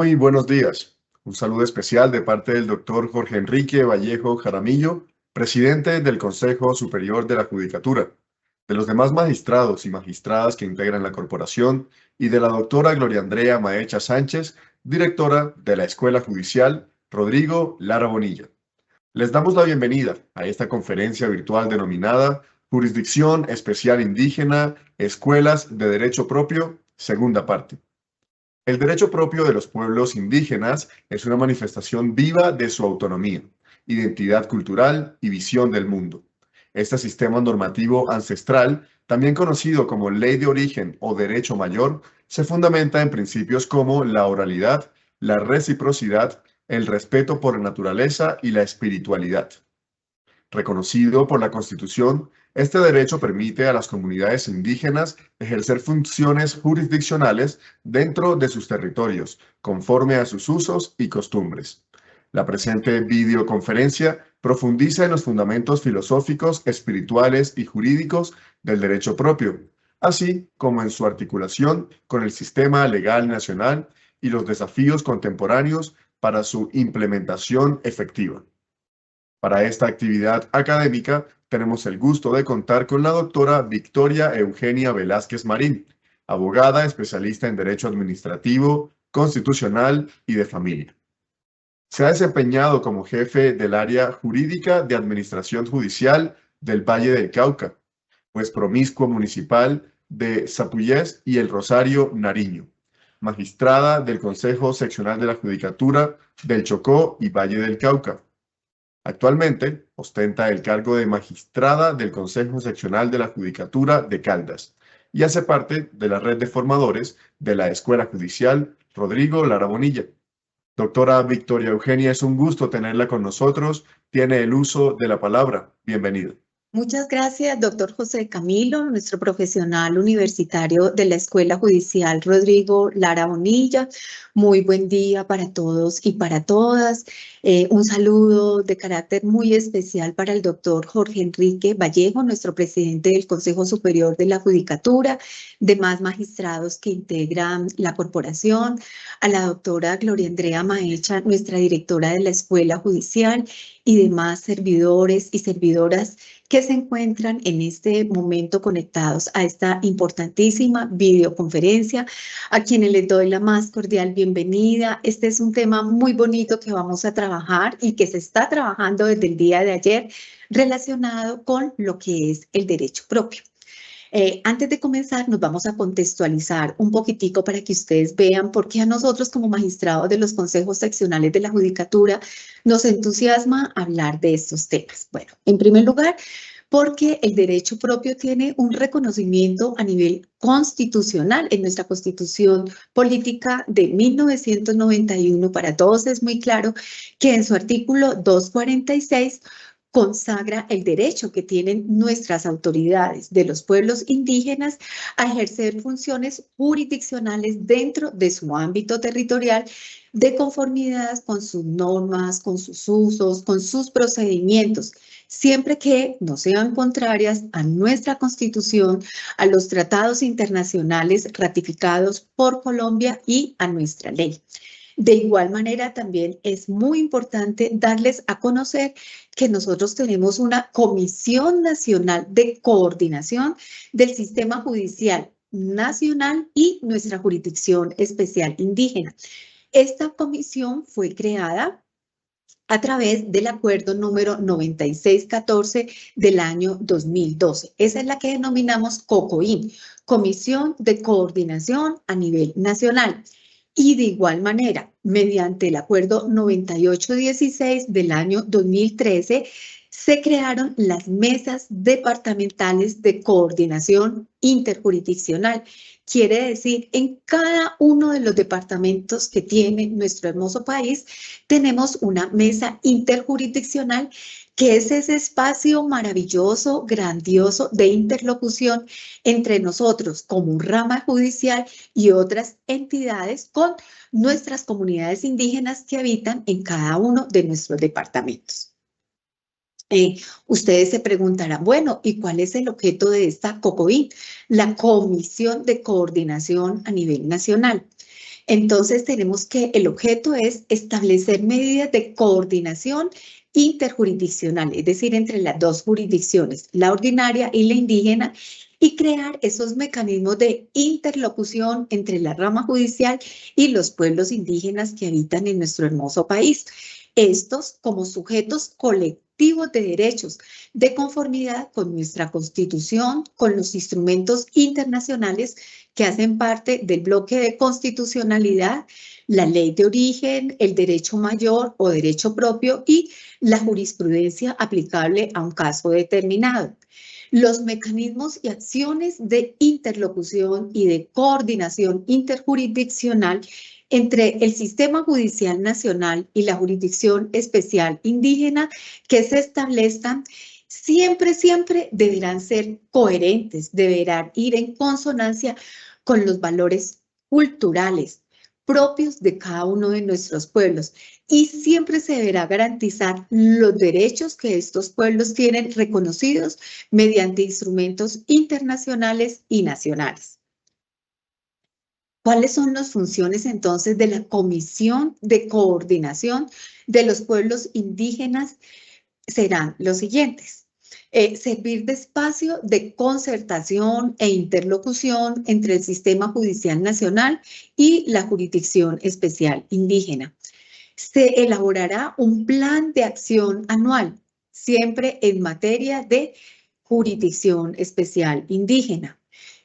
Muy buenos días. Un saludo especial de parte del doctor Jorge Enrique Vallejo Jaramillo, presidente del Consejo Superior de la Judicatura, de los demás magistrados y magistradas que integran la corporación y de la doctora Gloria Andrea Maecha Sánchez, directora de la Escuela Judicial Rodrigo Lara Bonilla. Les damos la bienvenida a esta conferencia virtual denominada Jurisdicción Especial Indígena, Escuelas de Derecho Propio, segunda parte. El derecho propio de los pueblos indígenas es una manifestación viva de su autonomía, identidad cultural y visión del mundo. Este sistema normativo ancestral, también conocido como ley de origen o derecho mayor, se fundamenta en principios como la oralidad, la reciprocidad, el respeto por la naturaleza y la espiritualidad. Reconocido por la Constitución, este derecho permite a las comunidades indígenas ejercer funciones jurisdiccionales dentro de sus territorios, conforme a sus usos y costumbres. La presente videoconferencia profundiza en los fundamentos filosóficos, espirituales y jurídicos del derecho propio, así como en su articulación con el sistema legal nacional y los desafíos contemporáneos para su implementación efectiva. Para esta actividad académica tenemos el gusto de contar con la doctora Victoria Eugenia Velázquez Marín, abogada especialista en Derecho Administrativo, Constitucional y de Familia. Se ha desempeñado como jefe del área jurídica de Administración Judicial del Valle del Cauca, juez promiscuo municipal de Sapuyés y El Rosario, Nariño, magistrada del Consejo Seccional de la Judicatura del Chocó y Valle del Cauca. Actualmente ostenta el cargo de magistrada del Consejo Seccional de la Judicatura de Caldas y hace parte de la red de formadores de la Escuela Judicial Rodrigo Lara Bonilla. Doctora Victoria Eugenia, es un gusto tenerla con nosotros. Tiene el uso de la palabra. Bienvenida. Muchas gracias, doctor José Camilo, nuestro profesional universitario de la Escuela Judicial Rodrigo Lara Bonilla. Muy buen día para todos y para todas. Un saludo de carácter muy especial para el doctor Jorge Enrique Vallejo, nuestro presidente del Consejo Superior de la Judicatura, demás magistrados que integran la corporación, a la doctora Gloria Andrea Maecha, nuestra directora de la Escuela Judicial, y demás servidores y servidoras que se encuentran en este momento conectados a esta importantísima videoconferencia, a quienes les doy la más cordial bienvenida. Este es un tema muy bonito que vamos a trabajar y que se está trabajando desde el día de ayer relacionado con lo que es el derecho propio. Antes de comenzar, nos vamos a contextualizar un poquitico para que ustedes vean por qué a nosotros como magistrados de los consejos seccionales de la Judicatura nos entusiasma hablar de estos temas. Bueno, en primer lugar, porque el derecho propio tiene un reconocimiento a nivel constitucional en nuestra Constitución Política de 1991. Para todos es muy claro que en su artículo 246 consagra el derecho que tienen nuestras autoridades de los pueblos indígenas a ejercer funciones jurisdiccionales dentro de su ámbito territorial de conformidad con sus normas, con sus usos, con sus procedimientos, siempre que no sean contrarias a nuestra Constitución, a los tratados internacionales ratificados por Colombia y a nuestra ley. De igual manera, también es muy importante darles a conocer que nosotros tenemos una Comisión Nacional de Coordinación del Sistema Judicial Nacional y nuestra Jurisdicción Especial Indígena. Esta comisión fue creada a través del acuerdo número 9614 del año 2012. Esa es la que denominamos COCOIN, Comisión de Coordinación a nivel nacional. Y de igual manera, mediante el acuerdo 9816 del año 2013, se crearon las mesas departamentales de coordinación interjurisdiccional. Quiere decir, en cada uno de los departamentos que tiene nuestro hermoso país, tenemos una mesa interjurisdiccional que es ese espacio maravilloso, grandioso de interlocución entre nosotros como rama judicial y otras entidades con nuestras comunidades indígenas que habitan en cada uno de nuestros departamentos. Ustedes se preguntarán, bueno, ¿y cuál es el objeto de esta COCOIN? La Comisión de Coordinación a nivel nacional. Entonces tenemos que el objeto es establecer medidas de coordinación interjurisdiccional, es decir, entre las dos jurisdicciones, la ordinaria y la indígena, y crear esos mecanismos de interlocución entre la rama judicial y los pueblos indígenas que habitan en nuestro hermoso país. Estos como sujetos colectivos de derechos, de conformidad con nuestra Constitución, con los instrumentos internacionales que hacen parte del bloque de constitucionalidad, la ley de origen, el derecho mayor o derecho propio y la jurisprudencia aplicable a un caso determinado. Los mecanismos y acciones de interlocución y de coordinación interjurisdiccional entre el sistema judicial nacional y la jurisdicción especial indígena que se establezcan siempre deberán ser coherentes, deberán ir en consonancia con los valores culturales propios de cada uno de nuestros pueblos y siempre se deberá garantizar los derechos que estos pueblos tienen reconocidos mediante instrumentos internacionales y nacionales. ¿Cuáles son las funciones entonces de la Comisión de Coordinación de los Pueblos Indígenas? Serán los siguientes. Servir de espacio de concertación e interlocución entre el sistema judicial nacional y la jurisdicción especial indígena. Se elaborará un plan de acción anual, siempre en materia de jurisdicción especial indígena.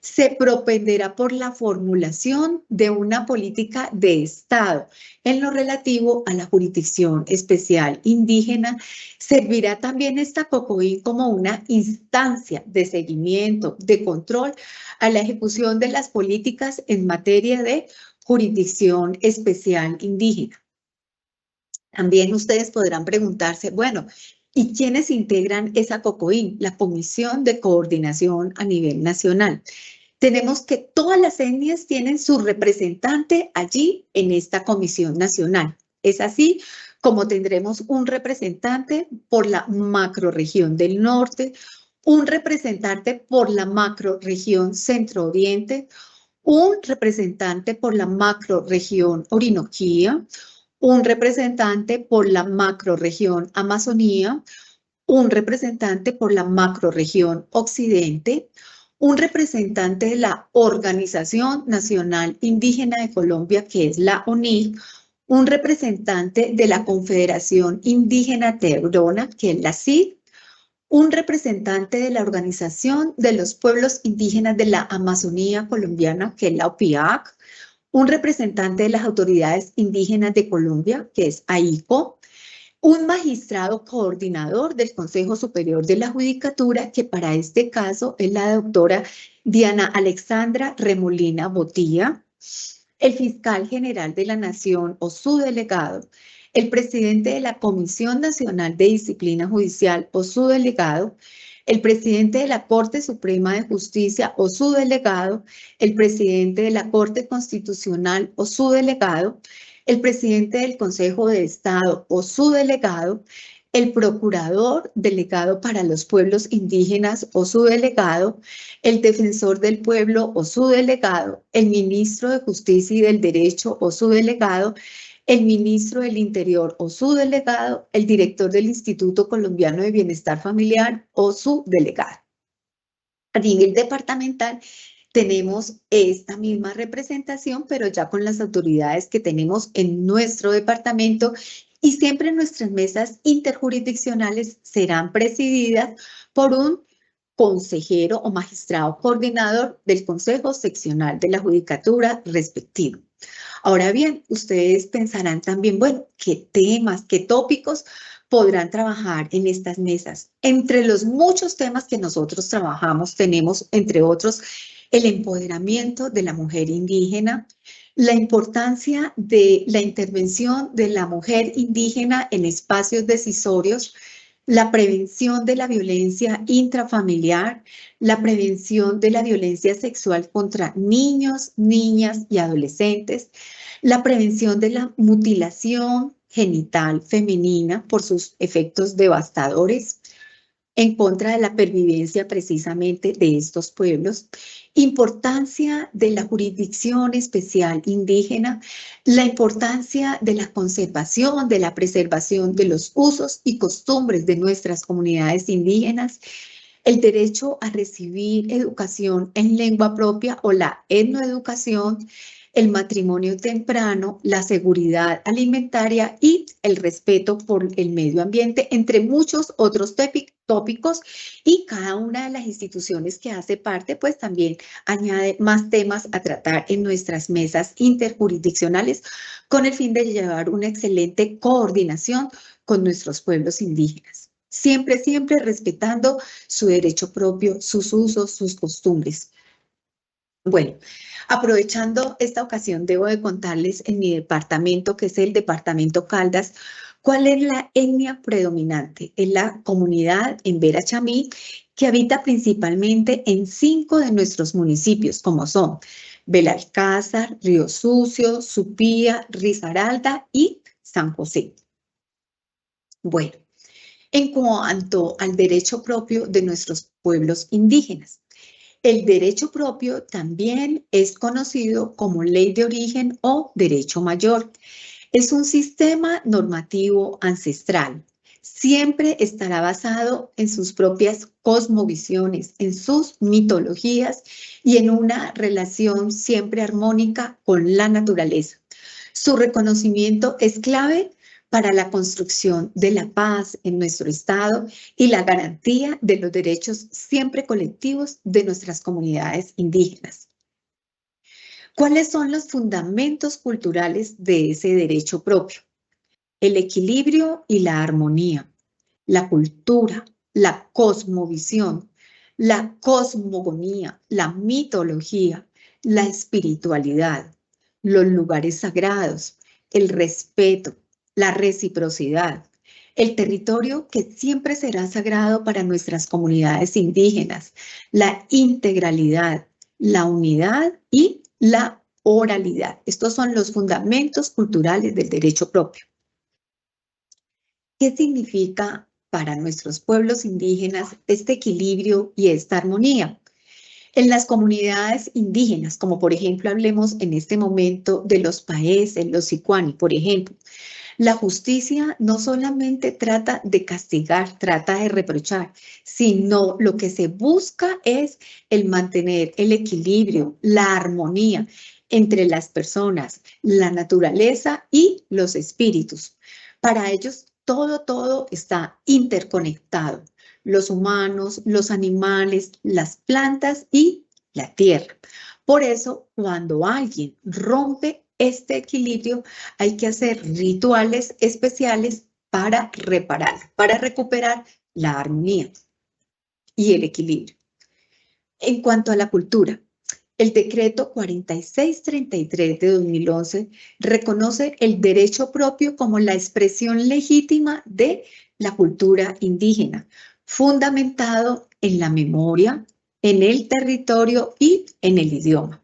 Se propenderá por la formulación de una política de Estado en lo relativo a la jurisdicción especial indígena. Servirá también esta COCOIN como una instancia de seguimiento, de control a la ejecución de las políticas en materia de jurisdicción especial indígena. También ustedes podrán preguntarse, bueno, ¿y quiénes integran esa COCOIN? La Comisión de Coordinación a nivel nacional. Tenemos que todas las etnias tienen su representante allí en esta comisión nacional. Es así como tendremos un representante por la macrorregión del norte, un representante por la macrorregión centro-oriente, un representante por la macrorregión Orinoquía, un representante por la macrorregión Amazonía, un representante por la macrorregión Occidente, un representante de la Organización Nacional Indígena de Colombia, que es la ONIC, un representante de la Confederación Indígena Teurona, que es la CID, un representante de la Organización de los Pueblos Indígenas de la Amazonía Colombiana, que es la OPIAC, un representante de las autoridades indígenas de Colombia, que es AICO, un magistrado coordinador del Consejo Superior de la Judicatura, que para este caso es la doctora Diana Alexandra Remolina Botía, el fiscal general de la Nación o su delegado, el presidente de la Comisión Nacional de Disciplina Judicial o su delegado, el presidente de la Corte Suprema de Justicia o su delegado, el presidente de la Corte Constitucional o su delegado, el presidente del Consejo de Estado o su delegado, el procurador delegado para los pueblos indígenas o su delegado, el defensor del pueblo o su delegado, el ministro de Justicia y del Derecho o su delegado, el ministro del Interior o su delegado, el director del Instituto Colombiano de Bienestar Familiar o su delegado. A nivel departamental, tenemos esta misma representación, pero ya con las autoridades que tenemos en nuestro departamento y siempre nuestras mesas interjurisdiccionales serán presididas por un consejero o magistrado coordinador del Consejo Seccional de la Judicatura respectivo. Ahora bien, ustedes pensarán también, bueno, ¿qué temas, qué tópicos podrán trabajar en estas mesas? Entre los muchos temas que nosotros trabajamos, tenemos, entre otros, el empoderamiento de la mujer indígena, la importancia de la intervención de la mujer indígena en espacios decisorios, la prevención de la violencia intrafamiliar, la prevención de la violencia sexual contra niños, niñas y adolescentes, la prevención de la mutilación genital femenina por sus efectos devastadores, en contra de la pervivencia precisamente de estos pueblos, importancia de la jurisdicción especial indígena, la importancia de la conservación, de la preservación de los usos y costumbres de nuestras comunidades indígenas, el derecho a recibir educación en lengua propia o la etnoeducación, el matrimonio temprano, la seguridad alimentaria y el respeto por el medio ambiente, entre muchos otros tópicos, y cada una de las instituciones que hace parte, pues también añade más temas a tratar en nuestras mesas interjurisdiccionales con el fin de llevar una excelente coordinación con nuestros pueblos indígenas. Siempre, siempre respetando su derecho propio, sus usos, sus costumbres. Bueno, aprovechando esta ocasión, debo de contarles en mi departamento, que es el departamento Caldas, cuál es la etnia predominante. Es la comunidad en Vera Chamí, que habita principalmente en 5 de nuestros municipios, como son Belalcázar, Río Sucio, Supía, Risaralda y San José. Bueno, en cuanto al derecho propio de nuestros pueblos indígenas, el derecho propio también es conocido como ley de origen o derecho mayor. Es un sistema normativo ancestral. Siempre estará basado en sus propias cosmovisiones, en sus mitologías y en una relación siempre armónica con la naturaleza. Su reconocimiento es clave para la construcción de la paz en nuestro Estado y la garantía de los derechos siempre colectivos de nuestras comunidades indígenas. ¿Cuáles son los fundamentos culturales de ese derecho propio? El equilibrio y la armonía, la cultura, la cosmovisión, la cosmogonía, la mitología, la espiritualidad, los lugares sagrados, el respeto, la reciprocidad, el territorio que siempre será sagrado para nuestras comunidades indígenas, la integralidad, la unidad y la oralidad. Estos son los fundamentos culturales del derecho propio. ¿Qué significa para nuestros pueblos indígenas este equilibrio y esta armonía? En las comunidades indígenas, como por ejemplo hablemos en este momento de los paeses, los sicuani, por ejemplo, la justicia no solamente trata de castigar, trata de reprochar, sino lo que se busca es el mantener el equilibrio, la armonía entre las personas, la naturaleza y los espíritus. Para ellos todo está interconectado. Los humanos, los animales, las plantas y la tierra. Por eso, cuando alguien rompe este equilibrio, hay que hacer rituales especiales para reparar, para recuperar la armonía y el equilibrio. En cuanto a la cultura, el decreto 4633 de 2011 reconoce el derecho propio como la expresión legítima de la cultura indígena, fundamentado en la memoria, en el territorio y en el idioma.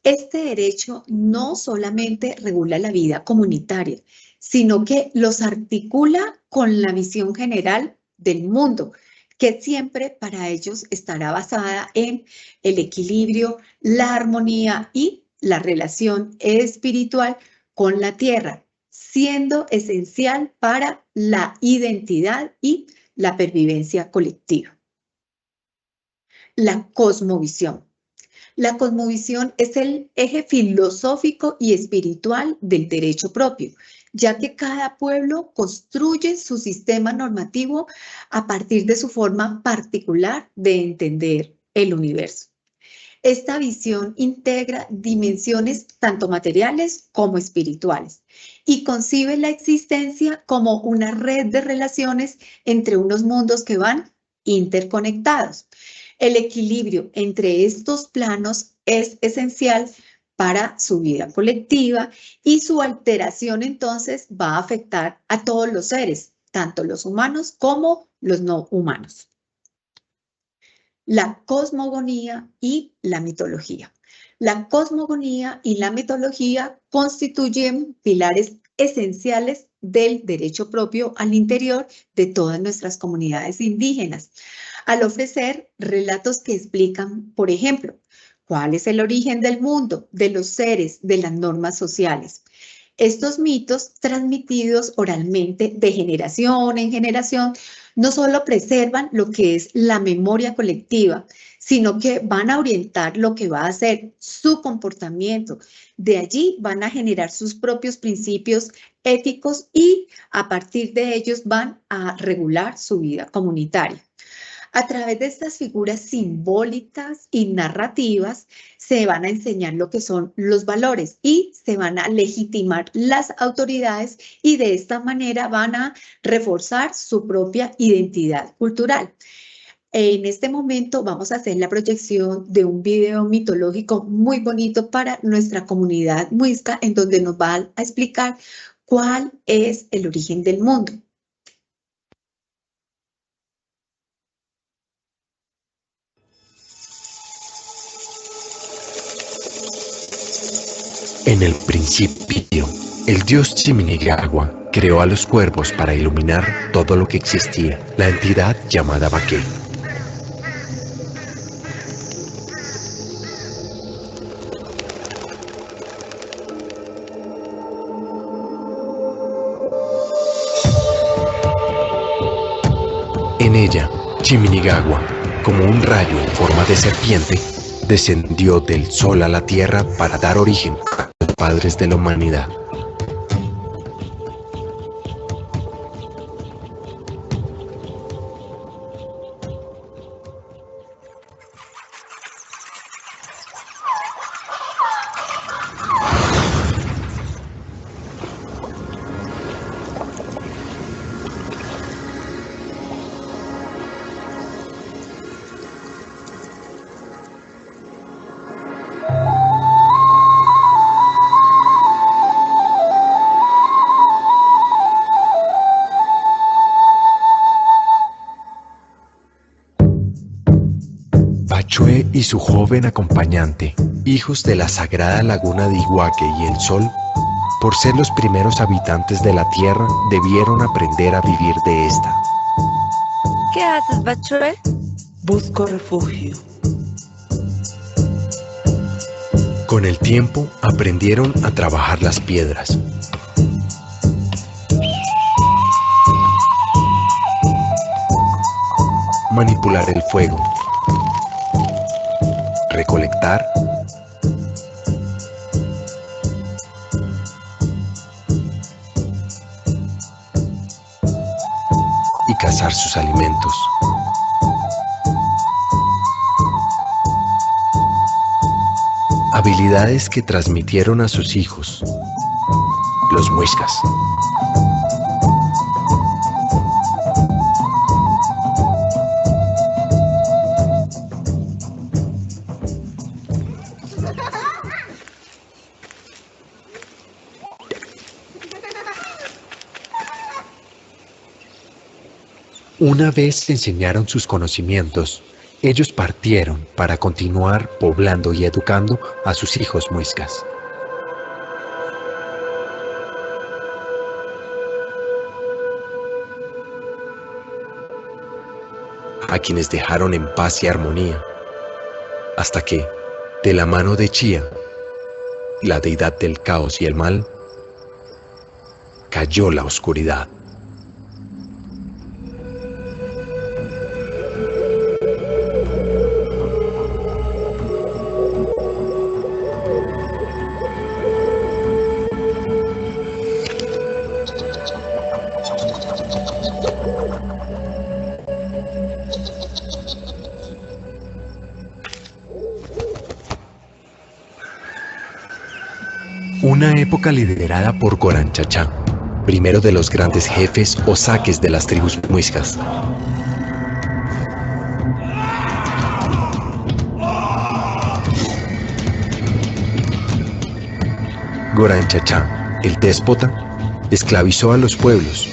Este derecho no solamente regula la vida comunitaria, sino que los articula con la visión general del mundo, que siempre para ellos estará basada en el equilibrio, la armonía y la relación espiritual con la tierra, siendo esencial para la identidad y la pervivencia colectiva. La cosmovisión. La cosmovisión es el eje filosófico y espiritual del derecho propio, ya que cada pueblo construye su sistema normativo a partir de su forma particular de entender el universo. Esta visión integra dimensiones tanto materiales como espirituales y concibe la existencia como una red de relaciones entre unos mundos que van interconectados. El equilibrio entre estos planos es esencial para su vida colectiva y su alteración entonces va a afectar a todos los seres, tanto los humanos como los no humanos. La cosmogonía y la mitología. La cosmogonía y la mitología constituyen pilares esenciales del derecho propio al interior de todas nuestras comunidades indígenas, al ofrecer relatos que explican, por ejemplo, cuál es el origen del mundo, de los seres, de las normas sociales. Estos mitos, transmitidos oralmente de generación en generación, no solo preservan lo que es la memoria colectiva, sino que van a orientar lo que va a ser su comportamiento. De allí van a generar sus propios principios éticos y a partir de ellos van a regular su vida comunitaria. A través de estas figuras simbólicas y narrativas se van a enseñar lo que son los valores y se van a legitimar las autoridades y de esta manera van a reforzar su propia identidad cultural. En este momento vamos a hacer la proyección de un video mitológico muy bonito para nuestra comunidad muisca, en donde nos va a explicar cuál es el origen del mundo. En el principio, el dios Chiminigagua creó a los cuervos para iluminar todo lo que existía, la entidad llamada Baqué. En ella, Chiminigagua, como un rayo en forma de serpiente, descendió del sol a la tierra para dar origen a los padres de la humanidad. Bachué y su joven acompañante, hijos de la sagrada laguna de Iguaque y el Sol, por ser los primeros habitantes de la tierra, debieron aprender a vivir de esta. ¿Qué haces, Bachué? Busco refugio. Con el tiempo aprendieron a trabajar las piedras. Manipular el fuego. Recolectar. Y cazar sus alimentos. Habilidades que transmitieron a sus hijos, los muiscas. Una vez enseñaron sus conocimientos, ellos partieron para continuar poblando y educando a sus hijos muiscas. A quienes dejaron en paz y armonía, hasta que, de la mano de Chía, la deidad del caos y el mal, cayó la oscuridad. Una época liderada por Goran Chachá, primero de los grandes jefes o saques de las tribus muiscas. Goran Chachá, el déspota, esclavizó a los pueblos,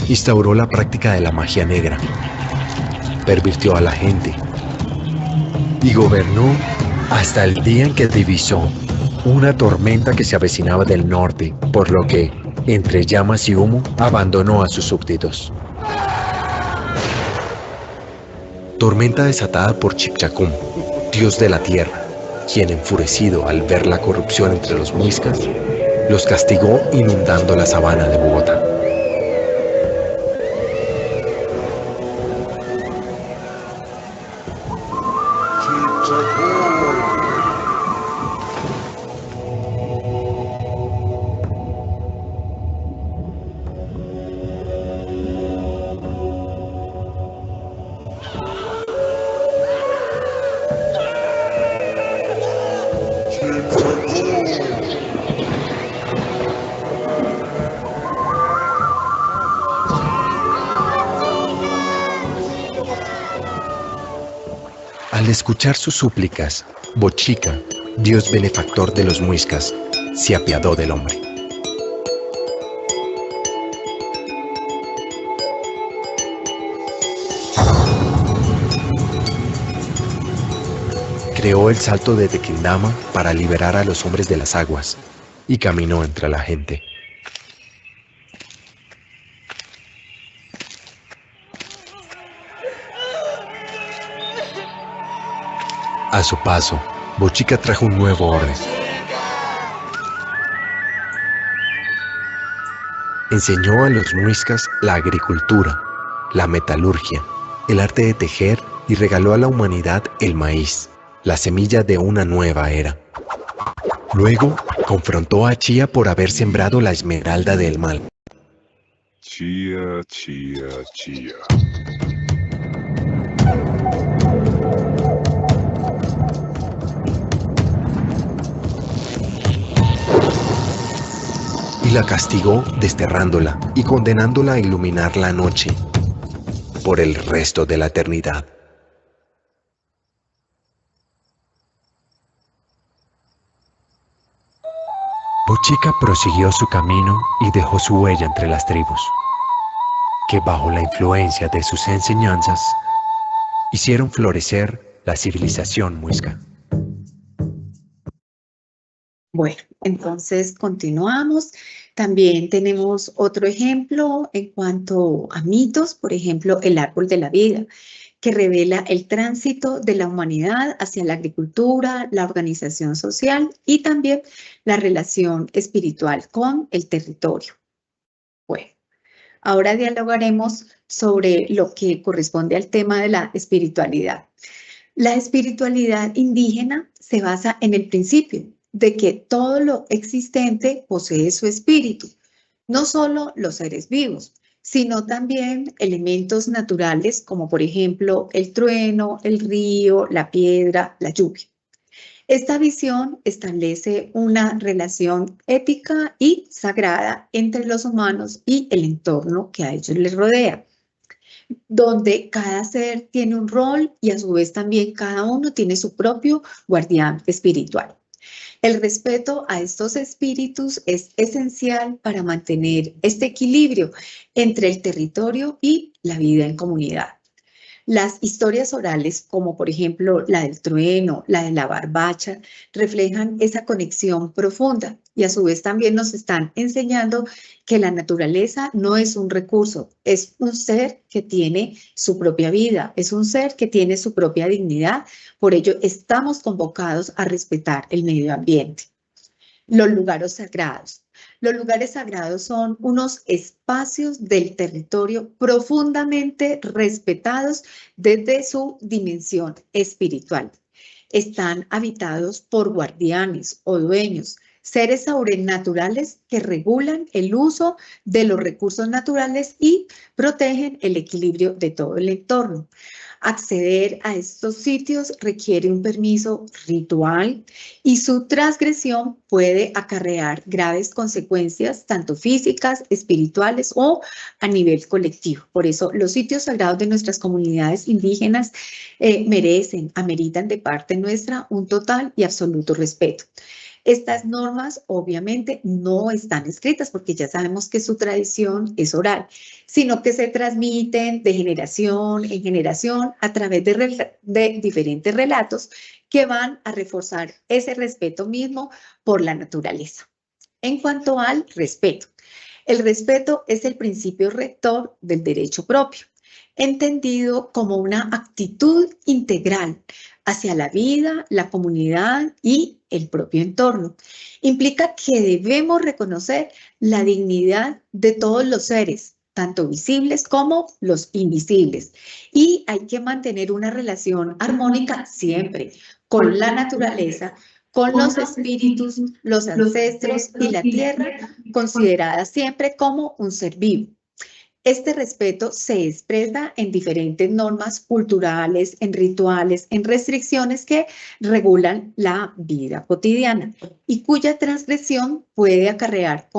instauró la práctica de la magia negra, pervirtió a la gente y gobernó hasta el día en que divisó una tormenta que se avecinaba del norte, por lo que, Entre llamas y humo, abandonó a sus súbditos. Tormenta desatada por Chipchacum, dios de la tierra, quien, enfurecido al ver la corrupción entre los muiscas, los castigó inundando la sabana de Bogotá. Al escuchar sus súplicas, Bochica, dios benefactor de los muiscas, se apiadó del hombre. Creó el salto de Tequendama para liberar a los hombres de las aguas y caminó entre la gente. A su paso, Bochica trajo un nuevo orden. Enseñó a los muiscas la agricultura, la metalurgia, el arte de tejer y regaló a la humanidad el maíz, la semilla de una nueva era. Luego, confrontó a Chía por haber sembrado la esmeralda del mal. Chía, chía, chía. Y la castigó desterrándola y condenándola a iluminar la noche por el resto de la eternidad. Bochica prosiguió su camino y dejó su huella entre las tribus, que bajo la influencia de sus enseñanzas hicieron florecer la civilización muisca. Bueno, entonces continuamos. También tenemos otro ejemplo en cuanto a mitos, por ejemplo, el árbol de la vida, que revela el tránsito de la humanidad hacia la agricultura, la organización social y también la relación espiritual con el territorio. Bueno, ahora dialogaremos sobre lo que corresponde al tema de la espiritualidad. La espiritualidad indígena se basa en el principio de que todo lo existente posee su espíritu, no solo los seres vivos, sino también elementos naturales como por ejemplo el trueno, el río, la piedra, la lluvia. Esta visión establece una relación ética y sagrada entre los humanos y el entorno que a ellos les rodea, donde cada ser tiene un rol y a su vez también cada uno tiene su propio guardián espiritual. El respeto a estos espíritus es esencial para mantener este equilibrio entre el territorio y la vida en comunidad. Las historias orales, como por ejemplo la del trueno, la de la barbacha, reflejan esa conexión profunda y a su vez también nos están enseñando que la naturaleza no es un recurso, es un ser que tiene su propia vida, es un ser que tiene su propia dignidad, por ello estamos convocados a respetar el medio ambiente. Los lugares sagrados. Los lugares sagrados son unos espacios del territorio profundamente respetados desde su dimensión espiritual. Están habitados por guardianes o dueños, seres sobrenaturales que regulan el uso de los recursos naturales y protegen el equilibrio de todo el entorno. Acceder a estos sitios requiere un permiso ritual y su transgresión puede acarrear graves consecuencias, tanto físicas, espirituales o a nivel colectivo. Por eso, los sitios sagrados de nuestras comunidades indígenas ameritan de parte nuestra un total y absoluto respeto. Estas normas obviamente no están escritas porque ya sabemos que su tradición es oral, sino que se transmiten de generación en generación a través de diferentes relatos que van a reforzar ese respeto mismo por la naturaleza. En cuanto al respeto, El respeto es el principio rector del derecho propio, entendido como una actitud integral hacia la vida, la comunidad y el propio entorno. Implica que debemos reconocer la dignidad de todos los seres, tanto visibles como los invisibles, y hay que mantener una relación armónica siempre con la naturaleza, con los espíritus, los ancestros y la tierra, considerada siempre como un ser vivo. Este respeto se expresa en diferentes normas culturales, en rituales, en restricciones que regulan la vida cotidiana y cuya transgresión puede acarrear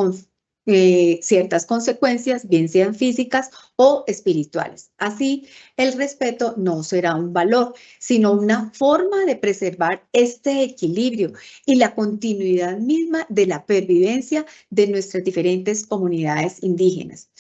ciertas consecuencias, bien sean físicas o espirituales. Así, el respeto no será un valor, sino una forma de preservar este equilibrio y la continuidad misma de la pervivencia de nuestras diferentes comunidades indígenas.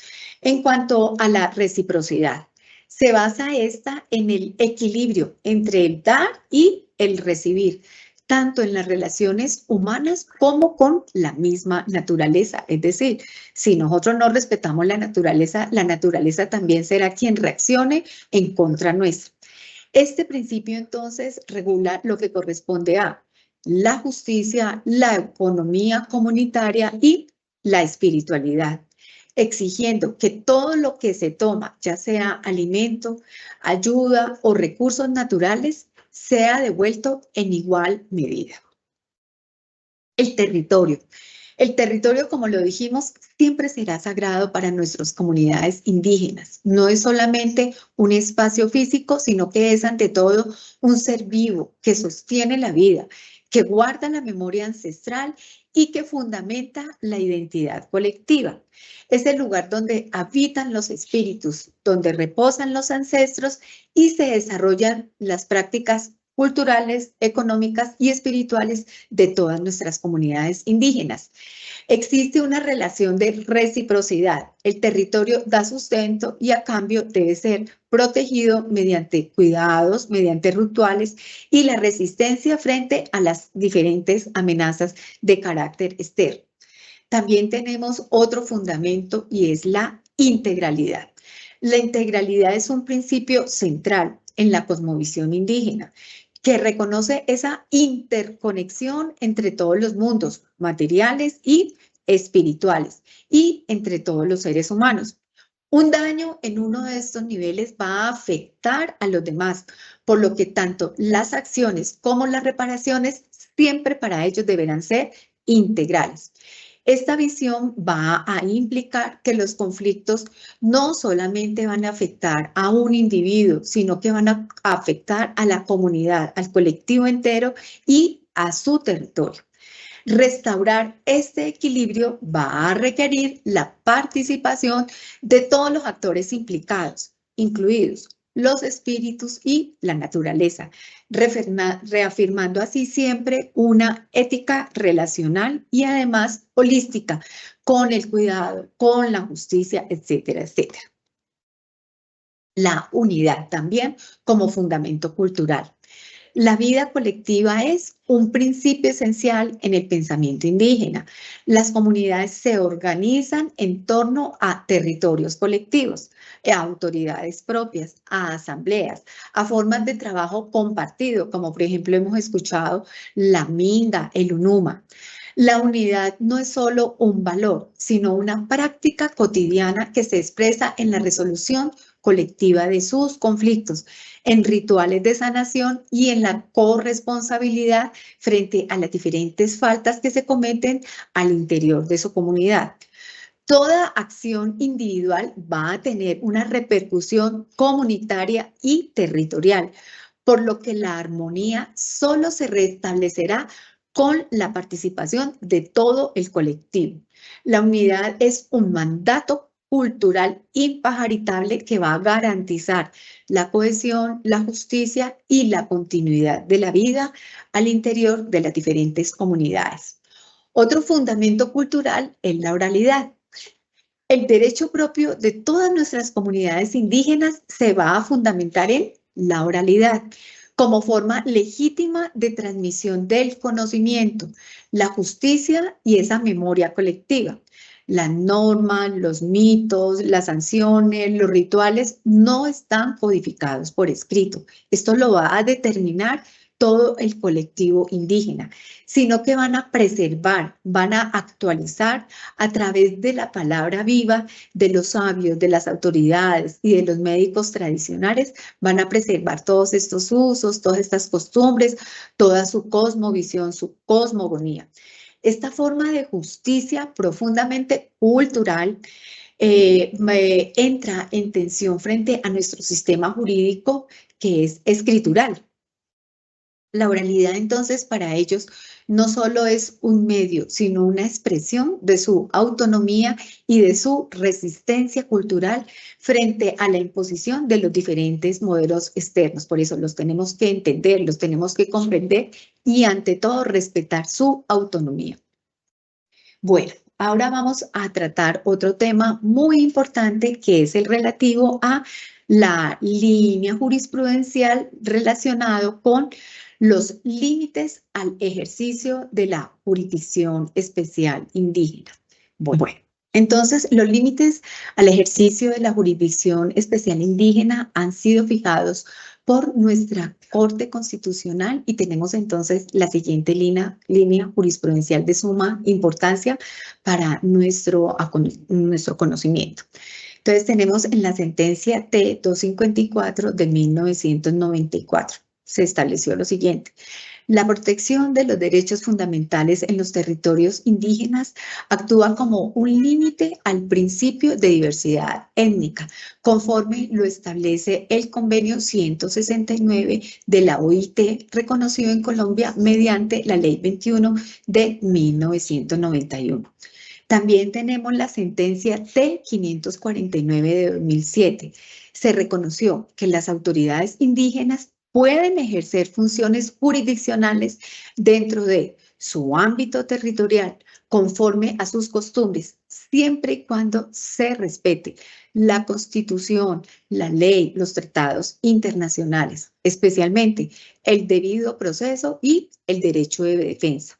En cuanto a la reciprocidad, se basa esta en el equilibrio entre el dar y el recibir, tanto en las relaciones humanas como con la misma naturaleza. Es decir, si nosotros no respetamos la naturaleza también será quien reaccione en contra nuestra. Este principio entonces regula lo que corresponde a la justicia, la economía comunitaria y la espiritualidad, exigiendo que todo lo que se toma, ya sea alimento, ayuda o recursos naturales, sea devuelto en igual medida. El territorio. El territorio, como lo dijimos, siempre será sagrado para nuestras comunidades indígenas. No es solamente un espacio físico, sino que es ante todo un ser vivo que sostiene la vida, que guarda la memoria ancestral y que fundamenta la identidad colectiva. Es el lugar donde habitan los espíritus, donde reposan los ancestros y se desarrollan las prácticas culturales, económicas y espirituales de todas nuestras comunidades indígenas. Existe una relación de reciprocidad. El territorio da sustento y a cambio debe ser protegido mediante cuidados, mediante rituales y la resistencia frente a las diferentes amenazas de carácter externo. También tenemos otro fundamento y es la integralidad. La integralidad es un principio central en la cosmovisión indígena que reconoce esa interconexión entre todos los mundos materiales y espirituales y entre todos los seres humanos. Un daño en uno de estos niveles va a afectar a los demás, por lo que tanto las acciones como las reparaciones siempre para ellos deberán ser integrales. Esta visión va a implicar que los conflictos no solamente van a afectar a un individuo, sino que van a afectar a la comunidad, al colectivo entero y a su territorio. Restaurar este equilibrio va a requerir la participación de todos los actores implicados, incluidos los espíritus y la naturaleza, reafirmando así siempre una ética relacional y además holística con el cuidado, con la justicia, etcétera, etcétera. La unidad también como fundamento cultural. La vida colectiva es un principio esencial en el pensamiento indígena. Las comunidades se organizan en torno a territorios colectivos, a autoridades propias, a asambleas, a formas de trabajo compartido, como por ejemplo hemos escuchado la Minga, el Unuma. La unidad no es solo un valor, sino una práctica cotidiana que se expresa en la resolución colectiva de sus conflictos, en rituales de sanación y en la corresponsabilidad frente a las diferentes faltas que se cometen al interior de su comunidad. Toda acción individual va a tener una repercusión comunitaria y territorial, por lo que la armonía solo se restablecerá con la participación de todo el colectivo. La unidad es un mandato cultural impajaritable que va a garantizar la cohesión, la justicia y la continuidad de la vida al interior de las diferentes comunidades. Otro fundamento cultural es la oralidad. El derecho propio de todas nuestras comunidades indígenas se va a fundamentar en la oralidad como forma legítima de transmisión del conocimiento, la justicia y esa memoria colectiva. Las normas, los mitos, las sanciones, los rituales no están codificados por escrito. Esto lo va a determinar todo el colectivo indígena, sino que van a preservar, van a actualizar a través de la palabra viva de los sabios, de las autoridades y de los médicos tradicionales, van a preservar todos estos usos, todas estas costumbres, toda su cosmovisión, su cosmogonía. Esta forma de justicia profundamente cultural entra en tensión frente a nuestro sistema jurídico que es escritural. La oralidad, entonces, para ellos no solo es un medio, sino una expresión de su autonomía y de su resistencia cultural frente a la imposición de los diferentes modelos externos. Por eso los tenemos que entender, los tenemos que comprender y, ante todo, respetar su autonomía. Bueno, ahora vamos a tratar otro tema muy importante, que es el relativo a la línea jurisprudencial relacionado con los límites al ejercicio de la jurisdicción especial indígena. Bueno, entonces los límites al ejercicio de la jurisdicción especial indígena han sido fijados por nuestra Corte Constitucional y tenemos entonces la siguiente línea jurisprudencial de suma importancia para nuestro conocimiento. Entonces tenemos en la sentencia T-254 de 1994. Se estableció lo siguiente: la protección de los derechos fundamentales en los territorios indígenas actúa como un límite al principio de diversidad étnica, conforme lo establece el convenio 169 de la OIT, reconocido en Colombia mediante la Ley 21 de 1991. También tenemos la sentencia T-549 de 2007. Se reconoció que las autoridades indígenas pueden ejercer funciones jurisdiccionales dentro de su ámbito territorial conforme a sus costumbres, siempre y cuando se respete la Constitución, la ley, los tratados internacionales, especialmente el debido proceso y el derecho de defensa.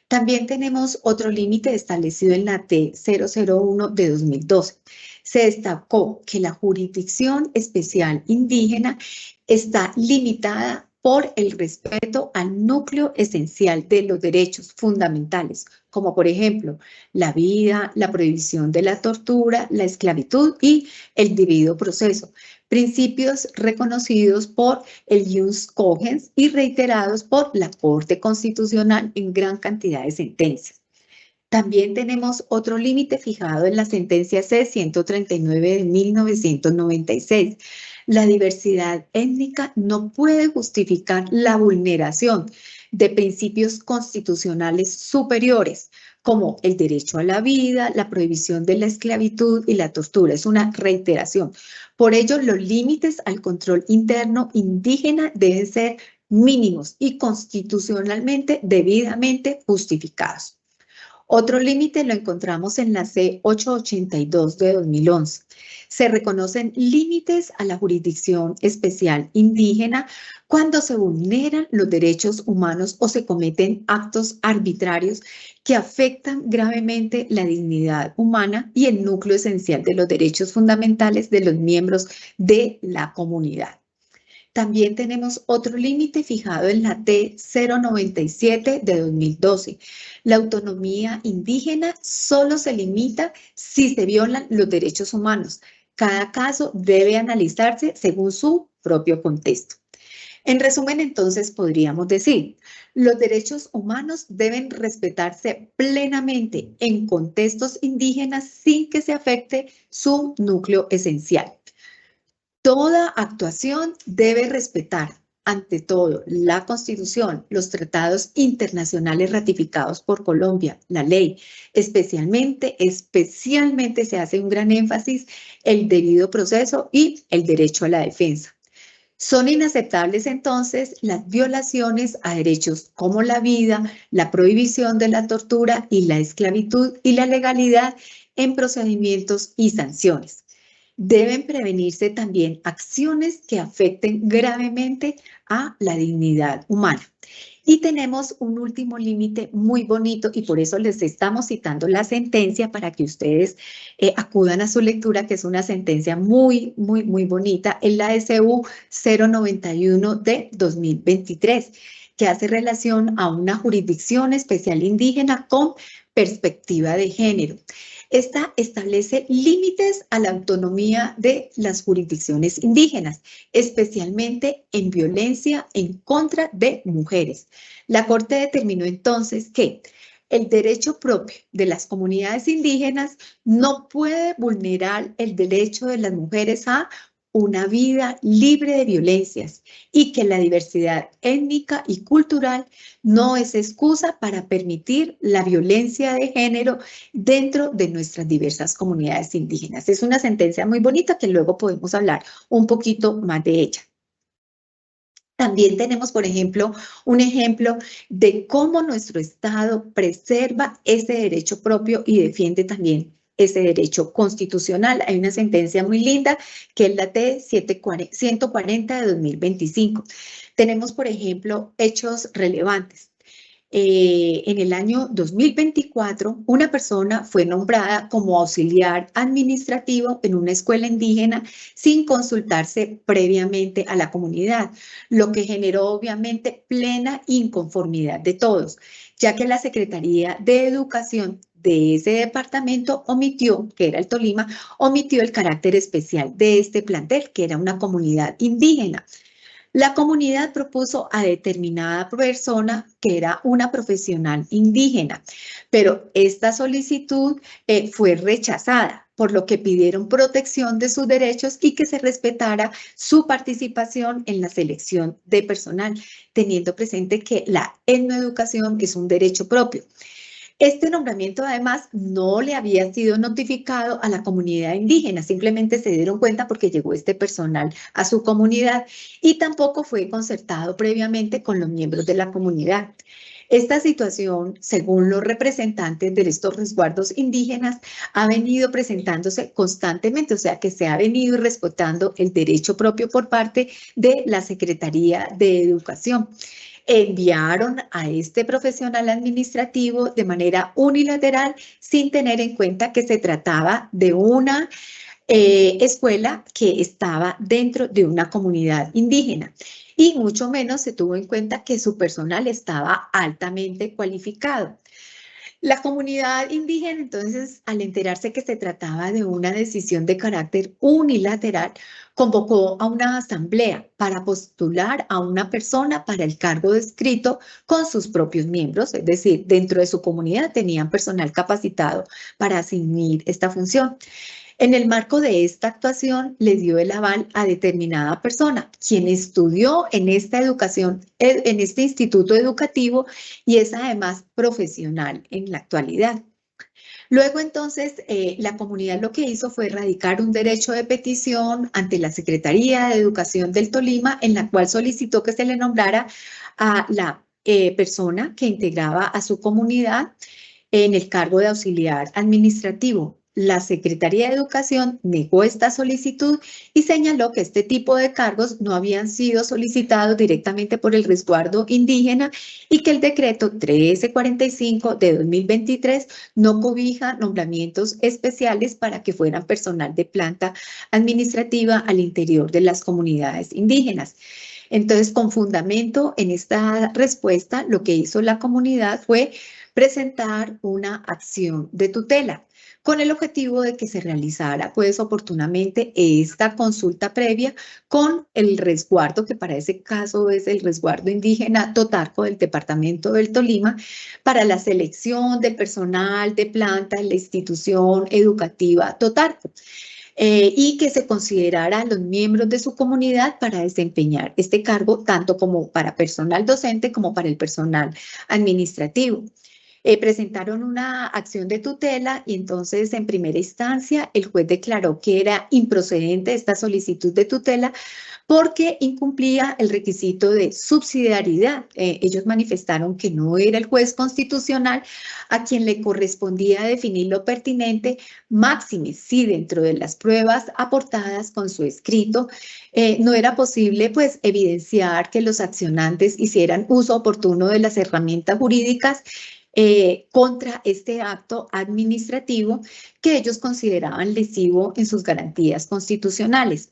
También tenemos otro límite establecido en la T-001 de 2012. Se destacó que la jurisdicción especial indígena está limitada por el respeto al núcleo esencial de los derechos fundamentales, como por ejemplo la vida, la prohibición de la tortura, la esclavitud y el debido proceso, principios reconocidos por el Jus Cogens y reiterados por la Corte Constitucional en gran cantidad de sentencias. También tenemos otro límite fijado en la sentencia C-139 de 1996. La diversidad étnica no puede justificar la vulneración de principios constitucionales superiores, como el derecho a la vida, la prohibición de la esclavitud y la tortura. Es una reiteración. Por ello, los límites al control interno indígena deben ser mínimos y constitucionalmente debidamente justificados. Otro límite lo encontramos en la C-882 de 2011. Se reconocen límites a la jurisdicción especial indígena cuando se vulneran los derechos humanos o se cometen actos arbitrarios que afectan gravemente la dignidad humana y el núcleo esencial de los derechos fundamentales de los miembros de la comunidad. También tenemos otro límite fijado en la T-097 de 2012. La autonomía indígena solo se limita si se violan los derechos humanos. Cada caso debe analizarse según su propio contexto. En resumen, entonces, podríamos decir, los derechos humanos deben respetarse plenamente en contextos indígenas sin que se afecte su núcleo esencial. Toda actuación debe respetar, ante todo, la Constitución, los tratados internacionales ratificados por Colombia, la ley. Especialmente se hace un gran énfasis el debido proceso y el derecho a la defensa. Son inaceptables entonces las violaciones a derechos como la vida, la prohibición de la tortura y la esclavitud y la legalidad en procedimientos y sanciones. Deben prevenirse también acciones que afecten gravemente a la dignidad humana. Y tenemos un último límite muy bonito y por eso les estamos citando la sentencia para que ustedes acudan a su lectura, que es una sentencia muy, muy, muy bonita, en la SU 091 de 2023, que hace relación a una jurisdicción especial indígena con perspectiva de género. Esta establece límites a la autonomía de las jurisdicciones indígenas, especialmente en violencia en contra de mujeres. La Corte determinó entonces que el derecho propio de las comunidades indígenas no puede vulnerar el derecho de las mujeres a una vida libre de violencias y que la diversidad étnica y cultural no es excusa para permitir la violencia de género dentro de nuestras diversas comunidades indígenas. Es una sentencia muy bonita que luego podemos hablar un poquito más de ella. También tenemos, por ejemplo, un ejemplo de cómo nuestro Estado preserva ese derecho propio y defiende también ese derecho constitucional. Hay una sentencia muy linda que es la T-140 de 2025. Tenemos, por ejemplo, hechos relevantes. En el año 2024, una persona fue nombrada como auxiliar administrativo en una escuela indígena sin consultarse previamente a la comunidad, lo que generó obviamente plena inconformidad de todos, ya que la Secretaría de Educación de ese departamento omitió, que era el Tolima, omitió el carácter especial de este plantel, que era una comunidad indígena. La comunidad propuso a determinada persona que era una profesional indígena, pero esta solicitud fue rechazada, por lo que pidieron protección de sus derechos y que se respetara su participación en la selección de personal, teniendo presente que la etnoeducación es un derecho propio. Este nombramiento además no le había sido notificado a la comunidad indígena, simplemente se dieron cuenta porque llegó este personal a su comunidad y tampoco fue concertado previamente con los miembros de la comunidad. Esta situación, según los representantes de estos resguardos indígenas, ha venido presentándose constantemente, o sea que se ha venido respetando el derecho propio por parte de la Secretaría de Educación. Enviaron a este profesional administrativo de manera unilateral sin tener en cuenta que se trataba de una escuela que estaba dentro de una comunidad indígena y mucho menos se tuvo en cuenta que su personal estaba altamente cualificado. La comunidad indígena, entonces, al enterarse que se trataba de una decisión de carácter unilateral, convocó a una asamblea para postular a una persona para el cargo descrito con sus propios miembros, es decir, dentro de su comunidad tenían personal capacitado para asumir esta función. En el marco de esta actuación, le dio el aval a determinada persona, quien estudió en esta educación, en este instituto educativo y es además profesional en la actualidad. Luego, entonces, la comunidad lo que hizo fue radicar un derecho de petición ante la Secretaría de Educación del Tolima, en la cual solicitó que se le nombrara a la persona que integraba a su comunidad en el cargo de auxiliar administrativo. La Secretaría de Educación negó esta solicitud y señaló que este tipo de cargos no habían sido solicitados directamente por el resguardo indígena y que el decreto 1345 de 2023 no cobija nombramientos especiales para que fueran personal de planta administrativa al interior de las comunidades indígenas. Entonces, con fundamento en esta respuesta, lo que hizo la comunidad fue presentar una acción de tutela con el objetivo de que se realizara pues oportunamente esta consulta previa con el resguardo, que para ese caso es el resguardo indígena Totarco del departamento del Tolima, para la selección del personal de planta en la institución educativa Totarco. Y que se considerara a los miembros de su comunidad para desempeñar este cargo, tanto como para personal docente como para el personal administrativo. Presentaron una acción de tutela y entonces en primera instancia el juez declaró que era improcedente esta solicitud de tutela porque incumplía el requisito de subsidiariedad. Ellos manifestaron que no era el juez constitucional a quien le correspondía definir lo pertinente, máxime si dentro de las pruebas aportadas con su escrito no era posible pues evidenciar que los accionantes hicieran uso oportuno de las herramientas jurídicas contra este acto administrativo que ellos consideraban lesivo en sus garantías constitucionales.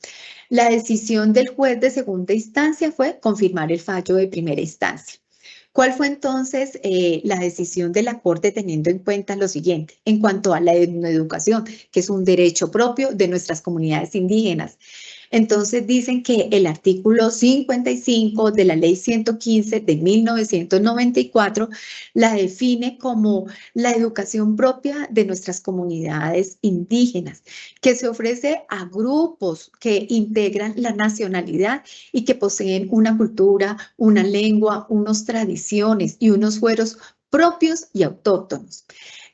La decisión del juez de segunda instancia fue confirmar el fallo de primera instancia. ¿Cuál fue entonces la decisión de la Corte teniendo en cuenta lo siguiente? En cuanto a la educación, que es un derecho propio de nuestras comunidades indígenas. Entonces dicen que el artículo 55 de la Ley 115 de 1994 la define como la educación propia de nuestras comunidades indígenas, que se ofrece a grupos que integran la nacionalidad y que poseen una cultura, una lengua, unas tradiciones y unos fueros propios y autóctonos.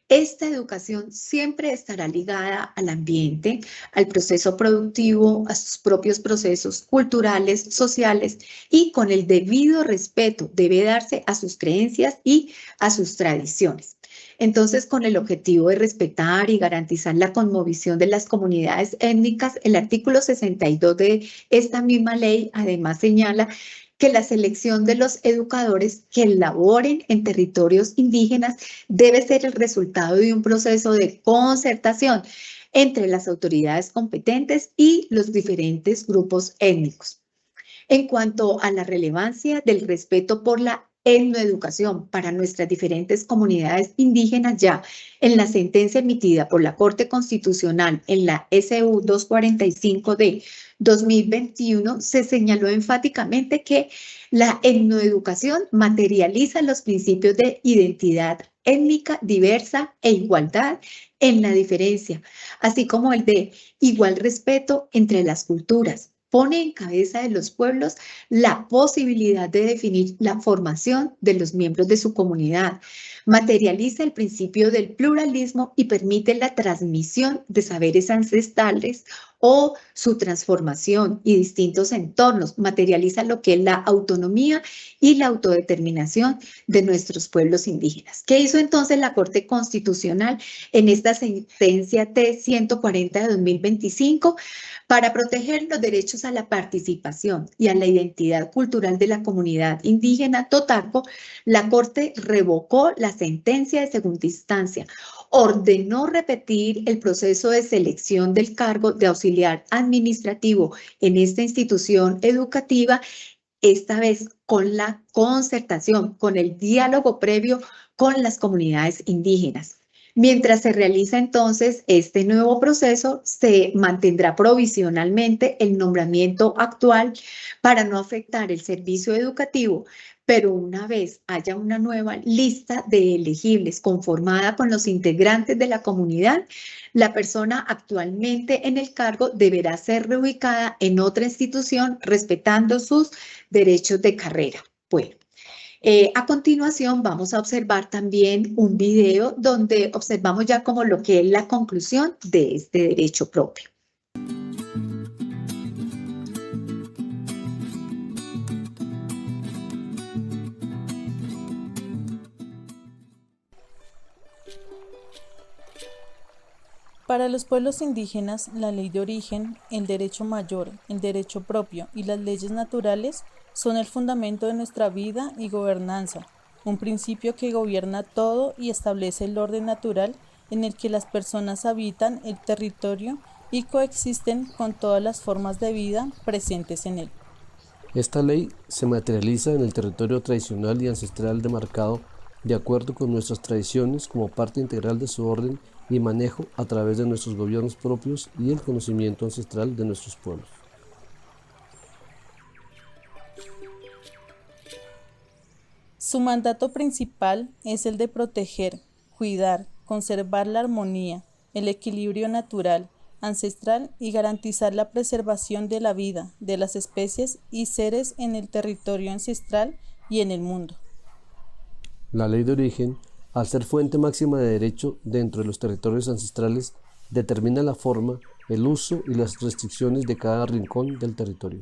Esta educación siempre estará ligada al ambiente, al proceso productivo, a sus propios procesos culturales, sociales y con el debido respeto debe darse a sus creencias y a sus tradiciones. Entonces, con el objetivo de respetar y garantizar la cosmovisión de las comunidades étnicas, el artículo 62 de esta misma ley además señala que la selección de los educadores que laboren en territorios indígenas debe ser el resultado de un proceso de concertación entre las autoridades competentes y los diferentes grupos étnicos. En cuanto a la relevancia del respeto por la etnoeducación para nuestras diferentes comunidades indígenas, ya en la sentencia emitida por la Corte Constitucional en la SU 245 de 2021 se señaló enfáticamente que la etnoeducación materializa los principios de identidad étnica diversa e igualdad en la diferencia, así como el de igual respeto entre las culturas. Pone en cabeza de los pueblos la posibilidad de definir la formación de los miembros de su comunidad, materializa el principio del pluralismo y permite la transmisión de saberes ancestrales o su transformación y distintos entornos, materializa lo que es la autonomía y la autodeterminación de nuestros pueblos indígenas. ¿Qué hizo entonces la Corte Constitucional en esta sentencia T-140 de 2025? Para proteger los derechos a la participación y a la identidad cultural de la comunidad indígena Totaco, la Corte revocó la sentencia de segunda instancia, ordenó repetir el proceso de selección del cargo de auxiliar administrativo en esta institución educativa, esta vez con la concertación, con el diálogo previo con las comunidades indígenas. Mientras se realiza entonces este nuevo proceso, se mantendrá provisionalmente el nombramiento actual para no afectar el servicio educativo, pero una vez haya una nueva lista de elegibles conformada con los integrantes de la comunidad, la persona actualmente en el cargo deberá ser reubicada en otra institución respetando sus derechos de carrera. Bueno. A continuación vamos a observar también un video donde observamos ya como lo que es la conclusión de este derecho propio. Para los pueblos indígenas, la ley de origen, el derecho mayor, el derecho propio y las leyes naturales son el fundamento de nuestra vida y gobernanza, un principio que gobierna todo y establece el orden natural en el que las personas habitan el territorio y coexisten con todas las formas de vida presentes en él. Esta ley se materializa en el territorio tradicional y ancestral demarcado de acuerdo con nuestras tradiciones como parte integral de su orden y manejo a través de nuestros gobiernos propios y el conocimiento ancestral de nuestros pueblos. Su mandato principal es el de proteger, cuidar, conservar la armonía, el equilibrio natural, ancestral y garantizar la preservación de la vida, de las especies y seres en el territorio ancestral y en el mundo. La ley de origen al ser fuente máxima de derecho dentro de los territorios ancestrales, determina la forma, el uso y las restricciones de cada rincón del territorio.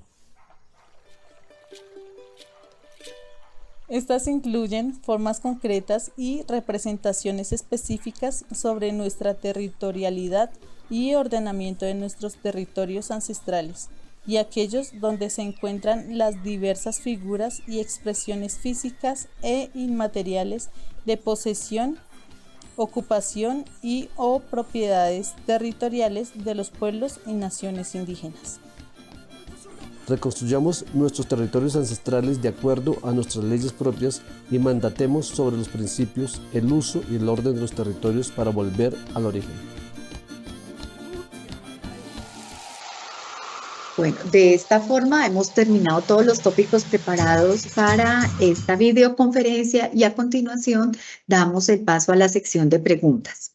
Estas incluyen formas concretas y representaciones específicas sobre nuestra territorialidad y ordenamiento de nuestros territorios ancestrales, y aquellos donde se encuentran las diversas figuras y expresiones físicas e inmateriales de posesión, ocupación y o propiedades territoriales de los pueblos y naciones indígenas. Reconstruyamos nuestros territorios ancestrales de acuerdo a nuestras leyes propias y mandatemos sobre los principios, el uso y el orden de los territorios para volver al origen. Bueno, de esta forma hemos terminado todos los tópicos preparados para esta videoconferencia y a continuación damos el paso a la sección de preguntas.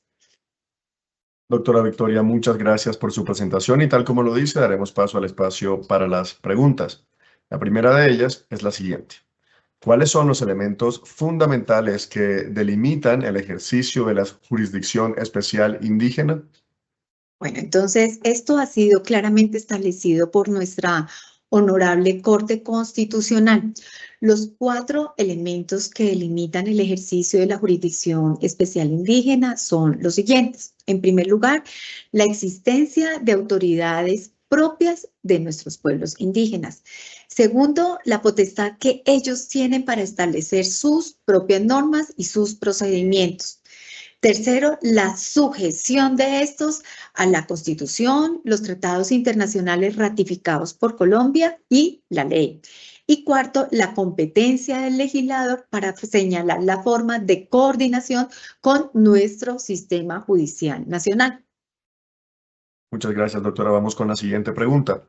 Doctora Victoria, muchas gracias por su presentación y tal como lo dice, daremos paso al espacio para las preguntas. La primera de ellas es la siguiente. ¿Cuáles son los elementos fundamentales que delimitan el ejercicio de la jurisdicción especial indígena? Bueno, entonces esto ha sido claramente establecido por nuestra Honorable Corte Constitucional. Los 4 elementos que delimitan el ejercicio de la jurisdicción especial indígena son los siguientes. En primer lugar, la existencia de autoridades propias de nuestros pueblos indígenas. Segundo, la potestad que ellos tienen para establecer sus propias normas y sus procedimientos. Tercero, la sujeción de estos a la Constitución, los tratados internacionales ratificados por Colombia y la ley. Y cuarto, la competencia del legislador para señalar la forma de coordinación con nuestro sistema judicial nacional. Muchas gracias, doctora. Vamos con la siguiente pregunta.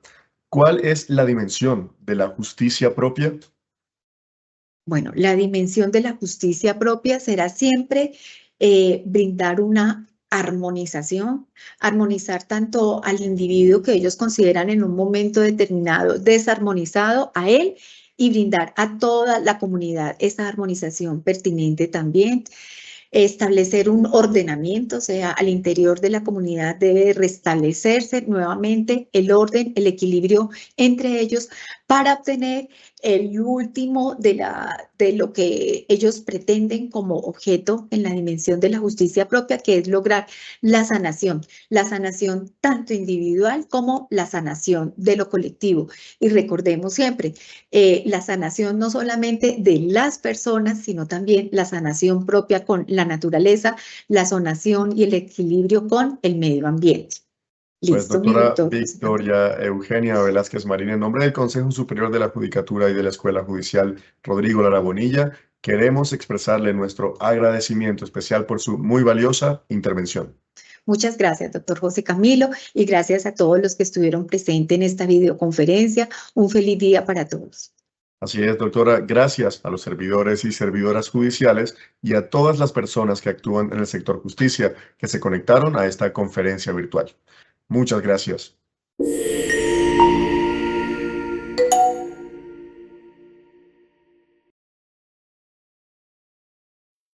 ¿Cuál es la dimensión de la justicia propia? Bueno, la dimensión de la justicia propia será siempre brindar una armonización, armonizar tanto al individuo que ellos consideran en un momento determinado desarmonizado a él y brindar a toda la comunidad esa armonización pertinente también. Establecer un ordenamiento, o sea, al interior de la comunidad debe restablecerse nuevamente el orden, el equilibrio entre ellos para obtener el último de lo que ellos pretenden como objeto en la dimensión de la justicia propia, que es lograr la sanación tanto individual como la sanación de lo colectivo. Y recordemos siempre, la sanación no solamente de las personas, sino también la sanación propia con la naturaleza, la sanación y el equilibrio con el medio ambiente. Pues, Listo, doctora doctor. Victoria Eugenia Velázquez Marín, en nombre del Consejo Superior de la Judicatura y de la Escuela Judicial Rodrigo Lara Bonilla, queremos expresarle nuestro agradecimiento especial por su muy valiosa intervención. Muchas gracias, doctor José Camilo, y gracias a todos los que estuvieron presentes en esta videoconferencia. Un feliz día para todos. Así es, doctora. Gracias a los servidores y servidoras judiciales y a todas las personas que actúan en el sector justicia que se conectaron a esta conferencia virtual. Muchas gracias.